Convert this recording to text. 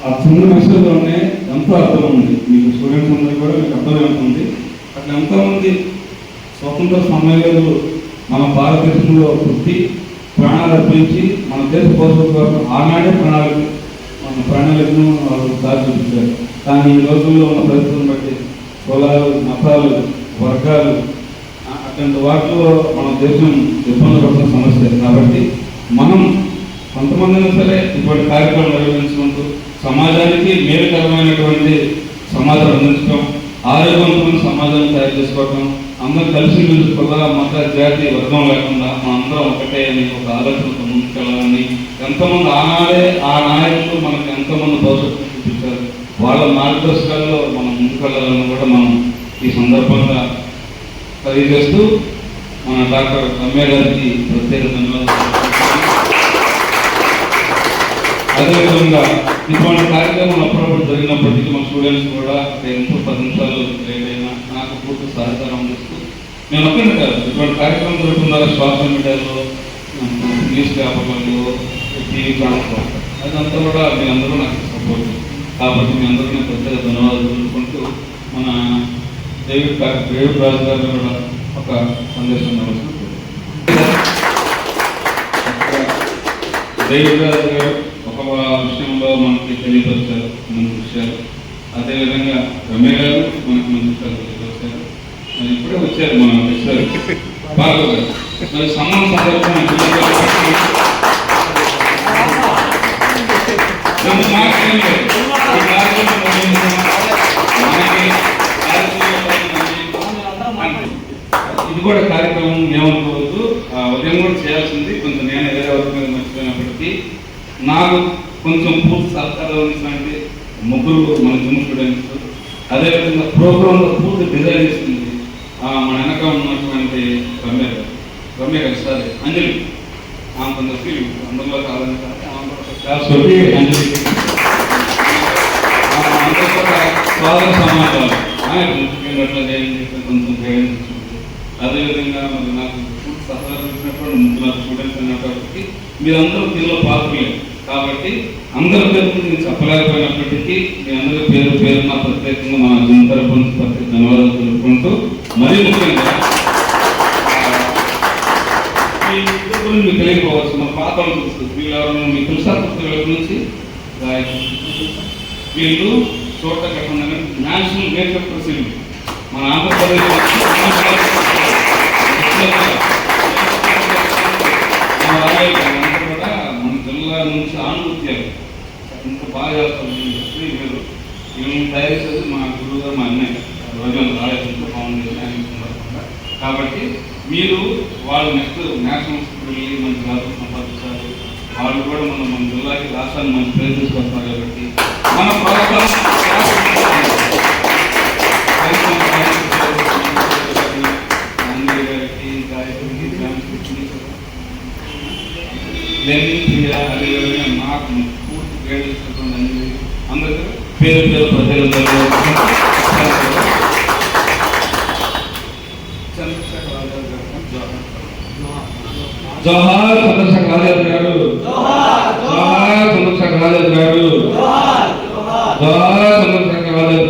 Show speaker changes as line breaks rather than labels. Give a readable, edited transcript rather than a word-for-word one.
ఆ చిన్న మెసేజ్లోనే ఎంతో అర్థం ఉంది. మీకు స్టూడెంట్స్ అందరికీ కూడా మీకు అర్థమవుతుంది. అట్లా ఎంతోమంది స్వతంత్ర సమయంలో మన భారతదేశంలో పుట్టి ప్రాణాలు అర్పించి మన దేశ భవిష్యత్తు కోసం ఆనాడే ప్రణాళికను వాళ్ళు దారి చూపించారు. కానీ ఈ రోజుల్లో ఉన్న పరిస్థితులను బట్టి కులాలు, మతాలు, వర్గాలు అట్లాంటి వాటిలో మన దేశం ఇబ్బంది పడుతున్న సమస్య. కాబట్టి మనం కొంతమందిని సరే ఇటువంటి కార్యక్రమాలు నిర్వహించుకుంటూ సమాజానికి మేలుకరమైనటువంటి సమాజం అందించడం, ఆరోగ్యవంతమైన సమాజాన్ని తయారు చేసుకోవటం, అందరూ కలిసి కుల, మత, జాతి, వర్గం లేకుండా మనందరం ఒకటే అని ఒక ఆలోచనతో ముందుకెళ్ళాలని ఎంతమంది ఆనాడే ఆ నాయకులు మనకు ఎంతమంది భవిష్యత్తు చూపించారు. వాళ్ళ మార్గదర్శకాల్లో మనం ముందుకెళ్ళాలని కూడా మనం ఈ సందర్భంగా తెలియజేస్తూ మన డాక్టర్ రమ్య గారికి ప్రత్యేక ధన్యవాదాలు. అదేవిధంగా ఇటువంటి కార్యక్రమం అప్పుడప్పుడు జరిగినప్పటికీ మా స్టూడెంట్స్ కూడా ఎంతో 10 నిమిషాలు లేట్ అయినా నాకు పూర్తి సహకారం అందిస్తూ, నేను ఒక్కనే కాదు ఇటువంటి కార్యక్రమం జరుగుతున్నారు సోషల్ మీడియాలో, న్యూస్ పేపర్లలో, టీవీ ఛానల్లో, అదంతా కూడా మీ అందరూ నాకు సపోర్ట్. కాబట్టి మీ అందరికీ ప్రత్యేక ధన్యవాదాలు తెలుపుకుంటూ మన డేవిడ్ రాజు గారు కూడా ఒక సందేశం నమస్కారం. డేవిడ్ రాజు గారు ఒక విషయంలో మనకి తెలియపరిచారు మంచి విషయాలు. అదేవిధంగా రమ్య గారు మనకి మంచి విషయాలు తెలియపరిచారు. ఇప్పుడే వచ్చారు మన విషయాలు బాగా మరి సమాన సందర్భం ఇది కూడా కార్యక్రమం ఏమనుకోవద్దు. ఉదయం కూడా చేయాల్సింది కొంచెం నేను వేరే వర్క్ మీద మర్చిపోయినప్పటికీ నాకు కొంచెం పూర్తి సహకారం అందించినట్టు ముగ్గురు మన జిమ్ స్టూడెంట్స్. అదేవిధంగా ప్రోగ్రాంలో పూర్తి డిజైన్ ఇస్తుంది మన వెనక ఉన్నటువంటి రమ్య గారు సార్ అంజలి, ఆమె కొంచెం ఫీల్ అందులో కాదని అంజలి అందరూ కూడా సోదర సమాజాలు కొంచెం గైడెన్స్ ఇచ్చుకుంటూ, అదేవిధంగా మరి నాకు పూర్తి సహకారం ఇచ్చినటువంటి ముగ్గురు స్టూడెంట్స్ అయినప్పటికీ మీరందరూ దీనిలో పాల్గొలేదు. కాబట్టి అందరి పేరు నేను చెప్పలేకపోయినప్పటికీ మీ అందరి పేరున ప్రత్యేకంగా మన జిమ్ తరఫు నుంచి ప్రత్యేక ధన్యవాదాలు తెలుపుకుంటూ, మరీ ముఖ్యంగా మీ ఇద్దరు గురించి మీకు తెలియకపోవచ్చు. మన పాత వాళ్ళు చూస్తుంది వీళ్ళు మీకు తెలుసా వైపు నుంచి వీళ్ళు చోట కాకుండా నేషనల్ మేకప్ ప్రసిద్ధి మన ఆంధ్రప్రదేశ్ కూడా మన జిల్లా నుంచి ఆనుభూత్యాలు ఇంత బాగా చేస్తారు. మీరు వీళ్ళని తయారు చేసి మా గురువు గారు మా అన్నయ్య రోజు రాలేదంటే ఫౌండేషన్ సందర్భంగా. కాబట్టి మీరు వాళ్ళు నెక్స్ట్ నేషనల్ వెళ్ళి మంచి జాతర సంపాదించారు. వాళ్ళు కూడా మన జిల్లాకి రాష్ట్రాన్ని మంచి పేరు తీసుకొస్తారు. కాబట్టి మన ప్రోత్సాహం గారికి, గాయకుడికి, అదేవిధంగా నాకు పూర్తి గైడ్ చేసినటువంటి అందరికీ పేరు పేరు ప్రజలు జోహార్ చంద్రశేఖర్ రాజు గారు, జోహార్ చంద్రశేఖర్ రాజు గారు, జోహార్ చంద్రశేఖర్ రాజు